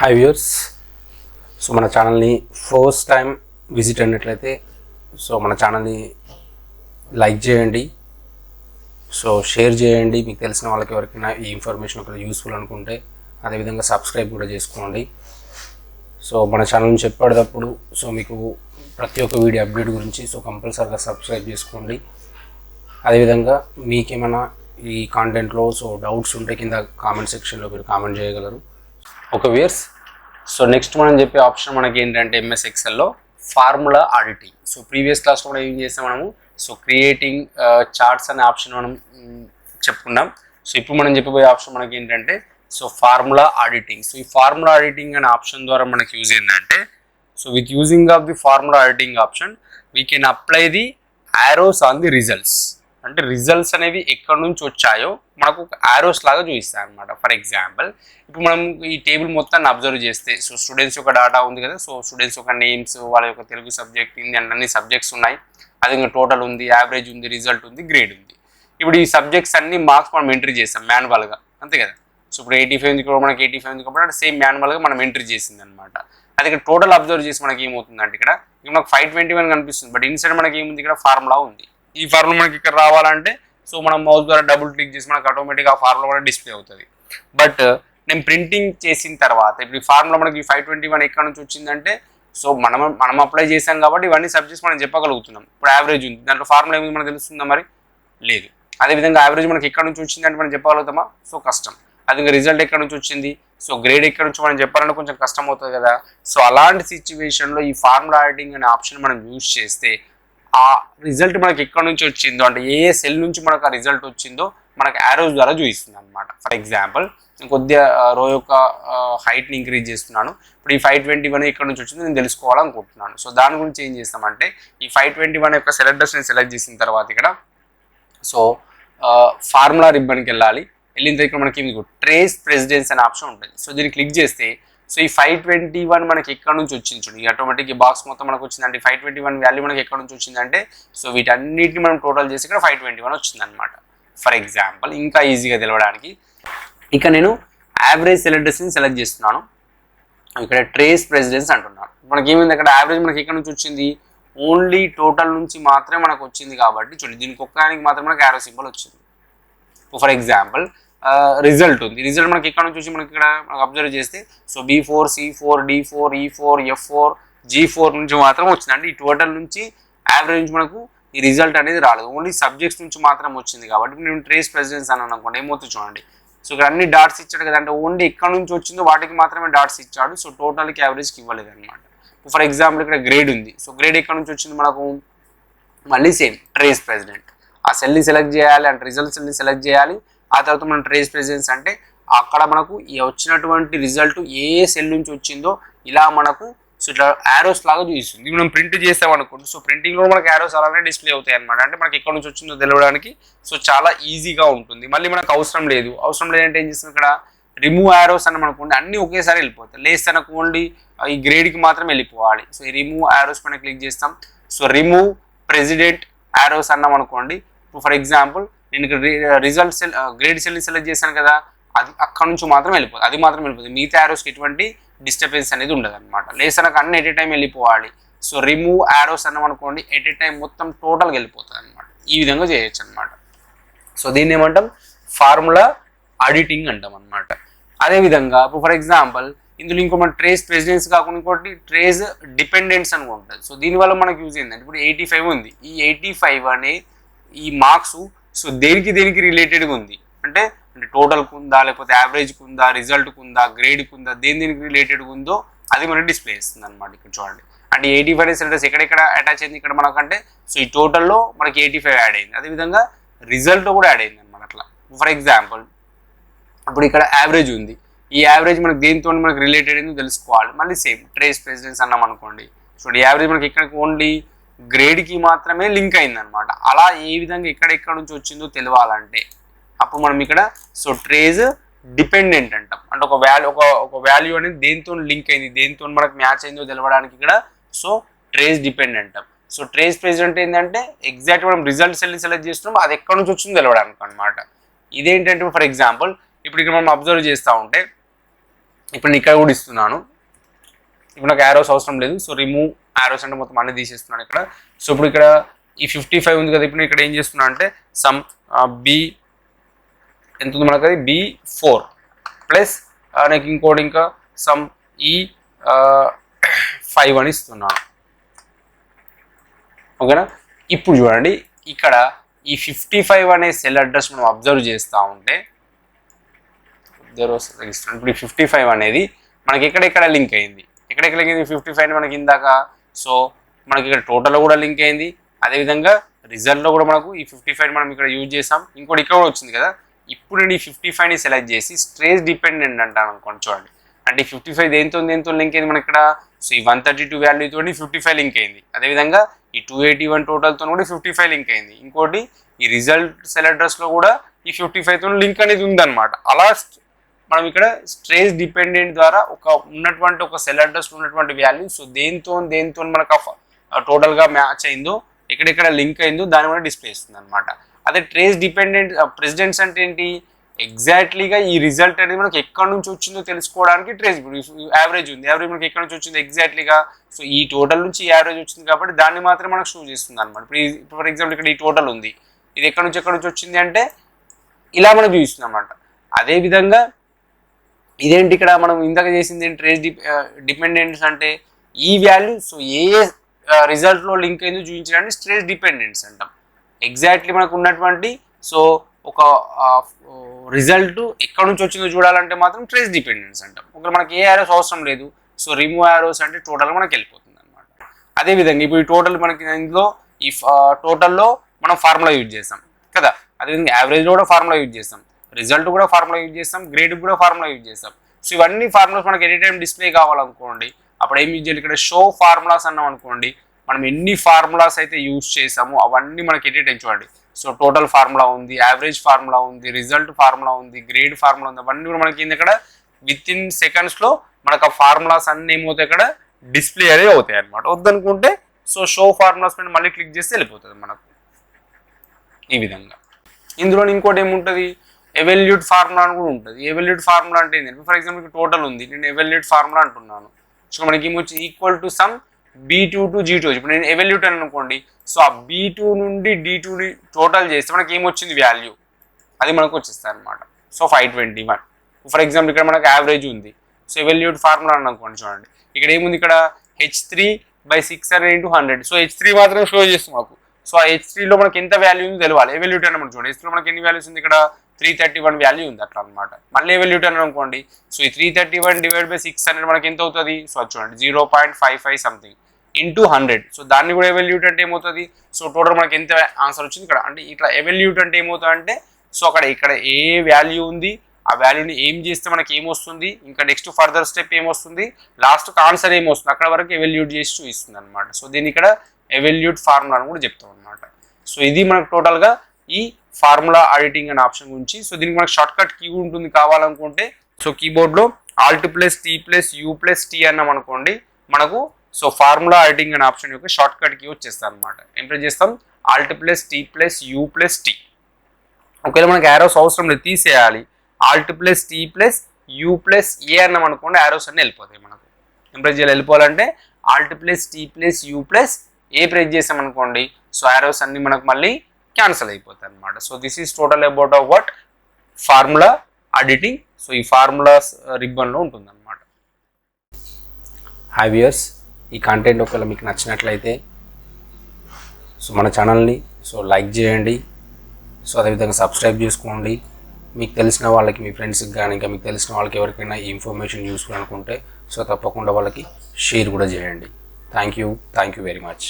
Hi viewers. So మన ఛానల్ని first time visit అయినట్లయితే సో మన ఛానల్ని లైక్ చేయండి, సో షేర్ చేయండి. మీకు తెలిసిన వాళ్ళకి ఎవరికైనా ఈ ఇన్ఫర్మేషన్ ఒకవేళ యూస్ఫుల్ అనుకుంటే అదేవిధంగా సబ్స్క్రైబ్ కూడా చేసుకోండి. సో మన ఛానల్ నుంచి చెప్పేటప్పుడు సో మీకు ప్రతి ఒక్క వీడియో అప్డేట్ గురించి సో కంపల్సరీగా సబ్స్క్రైబ్ చేసుకోండి. అదేవిధంగా మీకేమైనా ఈ కాంటెంట్లో సో డౌట్స్ ఉంటే కింద కామెంట్ సెక్షన్లో మీరు కామెంట్ చేయగలరు. ఒక వ్యూయర్స్, సో నెక్స్ట్ మనం చెప్పే ఆప్షన్ మనకి ఏంటంటే ఎంఎస్ ఎక్సెల్లో ఫార్ములా ఆడిటింగ్. సో ప్రీవియస్ క్లాస్లో కూడా ఏం చేస్తాం మనము, సో క్రియేటింగ్ చార్ట్స్ అనే ఆప్షన్ మనం చెప్పుకున్నాం. సో ఇప్పుడు మనం చెప్పబోయే ఆప్షన్ మనకి ఏంటంటే సో ఫార్ములా ఆడిటింగ్. సో ఈ ఫార్ములా ఆడిటింగ్ అనే ఆప్షన్ ద్వారా మనకి యూజ్ ఏంటంటే, so with using of the formula auditing option we can apply the arrows on the results. అంటే రిజల్ట్స్ అనేవి ఎక్కడి నుంచి వచ్చాయో మనకు ఒక యారోస్ లాగా చూపిస్తాయి అనమాట. ఫర్ ఎగ్జాంపుల్, ఇప్పుడు మనం ఈ టేబుల్ మొత్తాన్ని అబ్జర్వ్ చేస్తే సో స్టూడెంట్స్ యొక్క డేటా ఉంది కదా. సో స్టూడెంట్స్ యొక్క నేమ్స్, వాళ్ళ యొక్క తెలుగు సబ్జెక్ట్, హిందీ అండ్ అన్ని సబ్జెక్ట్స్ ఉన్నాయి. అది ఇంకా టోటల్ ఉంది, యావరేజ్ ఉంది, రిజల్ట్ ఉంది, గ్రేడ్ ఉంది. ఇప్పుడు ఈ సబ్జెక్ట్స్ అన్ని మార్క్స్ మనం ఎంట్రీ చేస్తాం మాన్యువల్గా, అంతే కదా. సో ఇప్పుడు 85 ఉంది కూడా మనకి 85 ఉంది కాబట్టి సేమ్ మాన్యువల్గా మనం ఎంట్రీ చేసింది అనమాట. అది ఇక్కడ టోటల్ అబ్జర్వ్ చేసి మనకి ఏమవుతుందంటే ఇక్కడ మనకు 521 కనిపిస్తుంది, బట్ ఇన్సైడ్ మనకి ఏముంది, ఇక్కడ ఫార్ములా ఉంది. ఈ ఫార్ములా మనకి ఇక్కడ రావాలంటే సో మనం మౌస్ ద్వారా డబుల్ క్లిక్ చేసి మనకు ఆటోమేటిక్గా ఆ ఫార్ములా కూడా డిస్ప్లే అవుతుంది. బట్ నేను ప్రింటింగ్ చేసిన తర్వాత ఇప్పుడు ఈ ఫార్ములా మనకి 521 ఎక్కడ నుంచి వచ్చిందంటే సో మనం అప్లై చేసాం కాబట్టి ఇవన్నీ సబ్జెక్ట్స్ మనం చెప్పగలుగుతున్నాం. ఇప్పుడు యావరేజ్ ఉంది, దాంట్లో ఫార్ములా ఏమిటి మనకు తెలుస్తుందా? మరి లేదు. అదేవిధంగా యావరేజ్ మనకి ఎక్కడ నుంచి వచ్చిందంటే మనం చెప్పగలుగుతామా? సో కష్టం. అది ఇంకా రిజల్ట్ ఎక్కడ నుంచి వచ్చింది, సో గ్రేడ్ ఎక్కడ నుంచి మనం చెప్పాలంటే కొంచెం కష్టం అవుతుంది కదా. సో అలాంటి సిచ్యువేషన్లో ఈ ఫార్ములా ఆడిటింగ్ అనే ఆప్షన్ మనం యూజ్ చేస్తే ఆ రిజల్ట్ మనకి ఎక్కడి నుంచి వచ్చిందో, అంటే ఏ సెల్ నుంచి మనకు ఆ రిజల్ట్ వచ్చిందో మనకు యారోస్ ద్వారా చూపిస్తుంది అనమాట. ఫర్ ఎగ్జాంపుల్, నేను కొద్దిగా రో యొక్క హైట్ని ఇంక్రీజ్ చేస్తున్నాను. ఇప్పుడు ఈ 521 ఎక్కడి నుంచి వచ్చిందో నేను తెలుసుకోవాలనుకుంటున్నాను. సో దాని గురించి ఏం చేస్తామంటే ఈ 521 యొక్క సెలెక్టర్స్ని సెలెక్ట్ చేసిన తర్వాత ఇక్కడ సో ఫార్ములా రిబ్బన్కి వెళ్ళాలి. వెళ్ళిన తర్వాత ఇక్కడ మనకి ట్రేస్ ప్రెసిడెన్స్ అనే ఆప్షన్ ఉంటుంది. సో దీన్ని క్లిక్ చేస్తే సో ఈ 521 మనకి ఎక్కడ నుంచి వచ్చింది చూడండి, ఆటోమేటిక్ ఈ బాక్స్ మొత్తం మనకు వచ్చిందంటే 521 వాల్యూ మనకి ఎక్కడ నుంచి వచ్చిందంటే సో వీటన్నిటిని మనం టోటల్ చేసి ఇక్కడ 521 వచ్చింది అనమాట. ఫర్ ఎగ్జాంపుల్, ఇంకా ఈజీగా తెలవడానికి ఇక నేను యావరేజ్ సెలెక్టర్స్ని సెలెక్ట్ చేస్తున్నాను. ఇక్కడ ట్రేస్ ప్రెసిడెన్స్ అంటున్నాను. మనకి ఏమైంది, అక్కడ యావరేజ్ మనకి ఎక్కడ నుంచి వచ్చింది, ఓన్లీ టోటల్ నుంచి మాత్రమే మనకు వచ్చింది కాబట్టి చూడండి దీనికి ఒక్కడానికి మాత్రమే మనకు యారో సింబల్ వచ్చింది. ఫర్ ఎగ్జాంపుల్, రిజల్ట్ ఉంది, రిజల్ట్ మనకి ఎక్కడ నుంచి వచ్చి మనకి ఇక్కడ మనకు అబ్జర్వ్ చేస్తే so B4, C4, D4, E4, F4, G4 నుంచి మాత్రం వచ్చింది. అంటే ఈ టోటల్ నుంచి యావరేజ్ నుంచి మనకు ఈ రిజల్ట్ అనేది రాలేదు, ఓన్లీ సబ్జెక్ట్స్ నుంచి మాత్రం వచ్చింది. కాబట్టి నేను ట్రేస్ ప్రెసిడెన్స్ అని అనుకోండి, ఏమవుతుంది చూడండి. సో ఇక్కడ అన్ని డాట్స్ ఇచ్చాడు కదా, అంటే ఓన్లీ ఎక్కడ నుంచి వచ్చిందో వాటికి మాత్రమే డాట్స్ ఇచ్చాడు. సో టోటల్కి యావరేజ్కి ఇవ్వలేదు అనమాట. ఫర్ ఎగ్జాంపుల్, ఇక్కడ గ్రేడ్ ఉంది. సో గ్రేడ్ ఎక్కడ నుంచి వచ్చింది మనకు, మళ్ళీ సేమ్ ట్రేస్ ప్రెసిడెంట్. ఆ సెల్ని సెలెక్ట్ చేయాలి, అంటే రిజల్ట్ సెల్ని సెలెక్ట్ చేయాలి. ఆ తర్వాత మనం ట్రేస్ ప్రెసిడెన్స్ అంటే అక్కడ మనకు వచ్చినటువంటి రిజల్ట్ ఏ సెల్ నుంచి వచ్చిందో ఇలా మనకు సో ఇట్లా యారోస్ లాగా చూపిస్తుంది. మనం ప్రింట్ చేస్తాం అనుకోండి, సో ప్రింటింగ్లో మనకు యారోస్ అలానే డిస్ప్లే అవుతాయి అనమాట. అంటే మనకి ఎక్కడ నుంచి వచ్చిందో తెలియడానికి సో చాలా ఈజీగా ఉంటుంది. మళ్ళీ మనకు అవసరం లేదంటే ఏం చేస్తాం, ఇక్కడ రిమూవ్ యారోస్ అని మనకు అన్నీ ఒకేసారి వెళ్ళిపోతాయి. లేస్ తనకు ఓన్లీ ఈ గ్రేడ్కి మాత్రం వెళ్ళిపోవాలి. సో ఈ రిమూవ్ యారోస్ పైన క్లిక్ చేస్తాం. సో రిమూవ్ ప్రెసిడెంట్ యారోస్ అన్నాం అనుకోండి. ఇప్పుడు ఫర్ ఎగ్జాంపుల్ నేను ఇక్కడ రిజల్ట్ సెల్ గ్రేడ్ సెల్ని సెలెక్ట్ చేశాను కదా, అది అక్కడ నుంచి మాత్రం వెళ్ళిపోతుంది, అది మాత్రం వెళ్ళిపోతుంది. మిగతా యారోస్కి ఎటువంటి డిస్టర్బెన్స్ అనేది ఉండదు అనమాట. లేసనకు అన్ని ఎట్ ఏ టైం వెళ్ళిపోవాలి. సో రిమూవ్ యారోస్ అన్నాం అనుకోండి, ఎట్ ఏ టైం మొత్తం టోటల్గా వెళ్ళిపోతుంది అనమాట. ఈ విధంగా చేయొచ్చు అనమాట. సో దీన్ని ఏమంటాం, ఫార్ములా ఆడిటింగ్ అంటాం అనమాట. అదేవిధంగా ఇప్పుడు ఫర్ ఎగ్జాంపుల్ ఇందులో ఇంకో మన ట్రేస్ ప్రెసిడెన్స్ కాకుండా ఇంకోటి ట్రేస్ డిపెండెన్స్ అని ఉంటుంది. సో దీనివల్ల మనకు యూజ్ ఏంటంటే ఇప్పుడు 85 ఉంది, ఈ 85 అనే ఈ మార్క్స్ సో దేనికి రిలేటెడ్గా ఉంది అంటే టోటల్కి ఉందా, లేకపోతే యావరేజ్కి ఉందా, రిజల్ట్కి ఉందా, గ్రేడ్కి ఉందా, దేనికి రిలేటెడ్గా ఉందో అది మనకి డిస్ప్లే చేస్తుంది అనమాట. ఇక్కడ చూడండి, అంటే 85 సెలెక్టర్స్ ఎక్కడెక్కడ అటాచ్ అయింది ఇక్కడ మనకంటే సో ఈ టోటల్లో మనకి 85 యాడ్ అయింది. అదేవిధంగా రిజల్ట్ కూడా యాడ్ అయింది అనమాట. అట్లా ఫర్ ఎగ్జాంపుల్ ఇప్పుడు ఇక్కడ యావరేజ్ ఉంది, ఈ యావరేజ్ మనకి దేనితో మనకి రిలేటెడ్ ఏందో తెలుసుకోవాలి. మళ్ళీ సేమ్ ట్రేస్ ప్రెసిడెన్స్ అన్నాం అనుకోండి, చూడండి యావరేజ్ మనకి ఇక్కడ ఓన్లీ గ్రేడ్కి మాత్రమే లింక్ అయిందనమాట. అలా ఏ విధంగా ఎక్కడెక్కడ నుంచి వచ్చిందో తెలియాలంటే అప్పుడు మనం ఇక్కడ సో ట్రేస్ డిపెండెంట్ అంటాం. అంటే ఒక వాల్యూ అనేది దేనితో లింక్ అయింది, దేనితో మనకు మ్యాచ్ అయిందో తెలవడానికి ఇక్కడ సో ట్రేస్ డిపెండెంట్ అంటాం. సో ట్రేస్ ప్రెసిడెంట్ ఏంటంటే ఎగ్జాక్ట్ మనం రిజల్ట్ సెల్ని సెలెక్ట్ చేస్తున్నాం, అది ఎక్కడ నుంచి వచ్చిందో తెలవడానికి అనమాట. ఇదేంటంటే ఫర్ ఎగ్జాంపుల్ ఇప్పుడు ఇక్కడ మనం అబ్జర్వ్ చేస్తూ ఉంటే ఇప్పుడు నేను ఇక్కడ కూడా ఇస్తున్నాను. ఇప్పుడు నాకు యారోస్ అవసరం లేదు. సో రిమూవ్ యారోస్ అంటే మొత్తం అన్ని తీసేస్తున్నాను ఇక్కడ. సో ఇప్పుడు ఇక్కడ ఈ 55 ఉంది కదా, ఇప్పుడు ఇక్కడ ఏం చేస్తున్నా అంటే సమ్ బి ఎంత ఉంది మనకు, అది B4 ప్లస్ నాకు ఇంకోటి ఇంకా సమ్ E5 అని ఇస్తున్నాను. ఓకేనా. ఇప్పుడు చూడండి ఇక్కడ ఈ 55 అనే సెల్ అడ్రస్ మనం అబ్జర్వ్ చేస్తూ ఉంటే ఇప్పుడు ఈ 55 అనేది మనకి ఎక్కడెక్కడ లింక్ అయింది, ఎక్కడెక్కడ లింక్ అయింది 55 మనకి ఇందాక. సో మనకి ఇక్కడ టోటల్లో కూడా లింక్ అయింది, అదేవిధంగా రిజల్ట్లో కూడా మనకు ఈ 55 మనం ఇక్కడ యూజ్ చేసాం. ఇంకోటి ఇక్కడ కూడా వచ్చింది కదా. ఇప్పుడు నేను ఈ 55ని సెలెక్ట్ చేసి స్ట్రేస్ డిపెండెంట్ అంటాను అనుకోండి. చూడండి అంటే ఈ 55 దేంతో లింక్ అయింది మనకి ఇక్కడ. సో ఈ 132 వాల్యూతో 55 లింక్ అయింది, అదేవిధంగా ఈ 281 టోటల్తో కూడా 55 లింక్ అయింది. ఇంకోటి ఈ రిజల్ట్ సెల్ అడ్రస్లో కూడా ఈ 55తో లింక్ అనేది ఉందన్నమాట. అలా మనం ఇక్కడ స్ట్రేస్ డిపెండెంట్ ద్వారా ఉన్నటువంటి ఒక సెల్ అడ్రస్లో ఉన్నటువంటి వాల్యూ సో దేంతో మనకు టోటల్గా మ్యాచ్ అయిందో, ఎక్కడెక్కడ లింక్ అయిందో దాని కూడా డిస్ప్లే ఇస్తుంది అనమాట. అదే ట్రేస్ డిపెండెంట్ ప్రెసిడెంట్స్ అంటే ఏంటి, ఎగ్జాక్ట్లీగా ఈ రిజల్ట్ అనేది మనకి ఎక్కడి నుంచి వచ్చిందో తెలుసుకోవడానికి ట్రేస్. యావరేజ్ ఉంది, యావరేజ్ మనకి ఎక్కడి నుంచి వచ్చింది ఎగ్జాక్ట్లీగా. సో ఈ టోటల్ నుంచి యావరేజ్ వచ్చింది కాబట్టి దాన్ని మాత్రమే మనకు షో చేస్తుంది అనమాట. ఇప్పుడు ఫర్ ఎగ్జాంపుల్ ఇక్కడ ఈ టోటల్ ఉంది, ఇది ఎక్కడి నుంచి వచ్చింది అంటే ఇలా మనకు చూపిస్తుంది అనమాట. అదేవిధంగా ఇదేంటి ఇక్కడ మనం ఇందాక చేసింది ట్రేస్ డిపెండెంట్స్ అంటే ఈ వాల్యూ సో ఏ రిజల్ట్లో లింక్ అయిందో చూపించడానికి స్ట్రేస్ డిపెండెంట్స్ అంటాం. ఎగ్జాక్ట్లీ మనకు ఉన్నటువంటి సో ఒక రిజల్ట్ ఎక్కడి నుంచి వచ్చిందో చూడాలంటే మాత్రం ట్రేస్ డిపెండెన్స్ అంటాం. ఒకవేళ మనకి ఏ యారోస్ అవసరం లేదు, సో రిమూవ్ యారోస్ అంటే టోటల్ మనకి వెళ్ళిపోతుంది అనమాట. అదేవిధంగా ఇప్పుడు ఈ టోటల్ మనకి ఇందులో ఈ టోటల్లో మనం ఫార్ములా యూజ్ చేస్తాం కదా, అదేవిధంగా యావరేజ్లో కూడా ఫార్ములా యూజ్ చేస్తాం, రిజల్ట్ కూడా ఫార్ములా యూజ్ చేస్తాం, గ్రేడ్ కూడా ఫార్ములా యూజ్ చేస్తాం. సో ఇవన్నీ ఫార్ములాస్ మనకి ఎనీ టైం డిస్ప్లే కావాలనుకోండి, అప్పుడు ఏం యూజ్ చేయాలి, ఇక్కడ షో ఫార్ములాస్ అన్నాం అనుకోండి. మనం ఎన్ని ఫార్ములాస్ అయితే యూజ్ చేసామో అవన్నీ మనకి ఎనీ టైం చూడండి. సో టోటల్ ఫార్ములా ఉంది, యావరేజ్ ఫార్ములా ఉంది, రిజల్ట్ ఫార్ములా ఉంది, గ్రేడ్ ఫార్ములా ఉంది, అవన్నీ కూడా మనకి ఇక్కడ విత్ ఇన్ సెకండ్స్లో మనకు ఆ ఫార్ములాస్ అన్నీ ఏమవుతాయి ఇక్కడ డిస్ప్లే అనేది అవుతాయి అనమాట. వద్దనుకుంటే సో షో ఫార్ములాస్ పైన మళ్ళీ క్లిక్ చేస్తే వెళ్ళిపోతుంది మనకు ఈ విధంగా. ఇందులో ఇంకోటి ఏముంటుంది, ఎవల్యూట్ ఫార్ములా అని కూడా ఉంటుంది. ఎవల్యూట్ ఫార్ములా అంటే ఏంటంటే ఫర్ ఎగ్జాంపుల్ టోటల్ ఉంది, నేను ఎవల్యూట్ ఫార్ములా అంటున్నాను. సో మనకి ఏమొచ్చి equal to sum B2 to G2. ఇప్పుడు నేను ఎవల్యూట్ అని అనుకోండి, సో ఆ B2 నుండి D2ని టోటల్ చేస్తే మనకి ఏమొచ్చింది వాల్యూ అది మనకు వచ్చేస్తుంది అనమాట. So 521 for example. ఇక్కడ మనకు యావరేజ్ ఉంది, సో ఎవల్యూట్ ఫార్ములా అని అనుకోండి. చూడండి ఇక్కడ ఏముంది, ఇక్కడ H3/600 × 100. సో H3 మాత్రం షో చేస్తుంది మాకు. సో ఆ H3లో మనకి ఎంత వాల్యూ ఉందో తెలియాలి. ఎవల్యూట్ అని మనం చూడండి, H3లో మనకి ఎన్ని వాల్యూస్ ఉంది, ఇక్కడ 331 వాల్యూ ఉంది అట్లా అనమాట. మళ్ళీ ఎవల్యూట్ అని అనుకోండి, సో ఈ 331 / 600 మనకి ఎంత అవుతుంది, సో అది చూడండి 0.55 సంథింగ్ ఇంటూ 100. సో దాన్ని కూడా ఎవల్యూట్ అంటే ఏమవుతుంది, సో టోటల్ మనకి ఎంత ఆన్సర్ వచ్చింది ఇక్కడ. అంటే ఇట్లా ఎవల్యూట్ అంటే ఏమవుతుంది అంటే సో ఇక్కడ ఏ వాల్యూ ఉంది ఆ వాల్యూని ఏం చేస్తే మనకి ఏమొస్తుంది, ఇంకా నెక్స్ట్ ఫర్దర్ స్టెప్ ఏమొస్తుంది, లాస్ట్కి ఆన్సర్ ఏమొస్తుంది, అక్కడ వరకు ఎవల్యూట్ చేసి చూపిస్తుంది అనమాట. సో దీన్ని ఇక్కడ ఎవల్యూట్ ఫార్ములా అని కూడా చెప్తాం అనమాట. సో ఇది మనకు టోటల్గా ఈ ఫార్ములా ఆడిటింగ్ అనే ఆప్షన్ గురించి. సో దీనికి మనకు షార్ట్ కట్ కీ ఉంటుంది కావాలనుకుంటే, సో కీబోర్డ్లో Alt+T+U+T అన్నాం అనుకోండి మనకు సో ఫార్ములా ఆడిటింగ్ అనే ఆప్షన్ యొక్క షార్ట్ కట్ కీ వచ్చేస్తాం అనమాట. ఏం ప్రెస్ చేస్తాం, Alt+T+U+T. ఒకవేళ మనకి యారోస్ అవసరం లేదు, తీసేయాలి, Alt+T+U+A అన్నాం అనుకోండి, యారోస్ అన్నీ వెళ్ళిపోతాయి మనకు. ఏం ప్రెస్ చేయాలి, వెళ్ళిపోవాలంటే Alt+T+U+A ప్రెస్ చేసాం అనుకోండి, సో యారోస్ అన్ని మనకు మళ్ళీ క్యాన్సిల్ అయిపోతాయి అనమాట. So this is total about of what formula auditing. So ఈ ఫార్ములాస్ రిబ్బన్లో ఉంటుంది అనమాట. హాయ్ వ్యూయర్స్, ఈ కంటెంట్ ఒకవేళ మీకు నచ్చినట్లయితే సో మన ఛానల్ని సో లైక్ చేయండి, సో అదేవిధంగా సబ్స్క్రైబ్ చేసుకోండి. మీకు తెలిసిన వాళ్ళకి, మీ ఫ్రెండ్స్కి కానీ ఇంకా మీకు తెలిసిన వాళ్ళకి ఎవరికైనా ఈ ఇన్ఫర్మేషన్ యూస్ఫుల్ అనుకుంటే సో తప్పకుండా వాళ్ళకి షేర్ కూడా చేయండి. Thank you very much.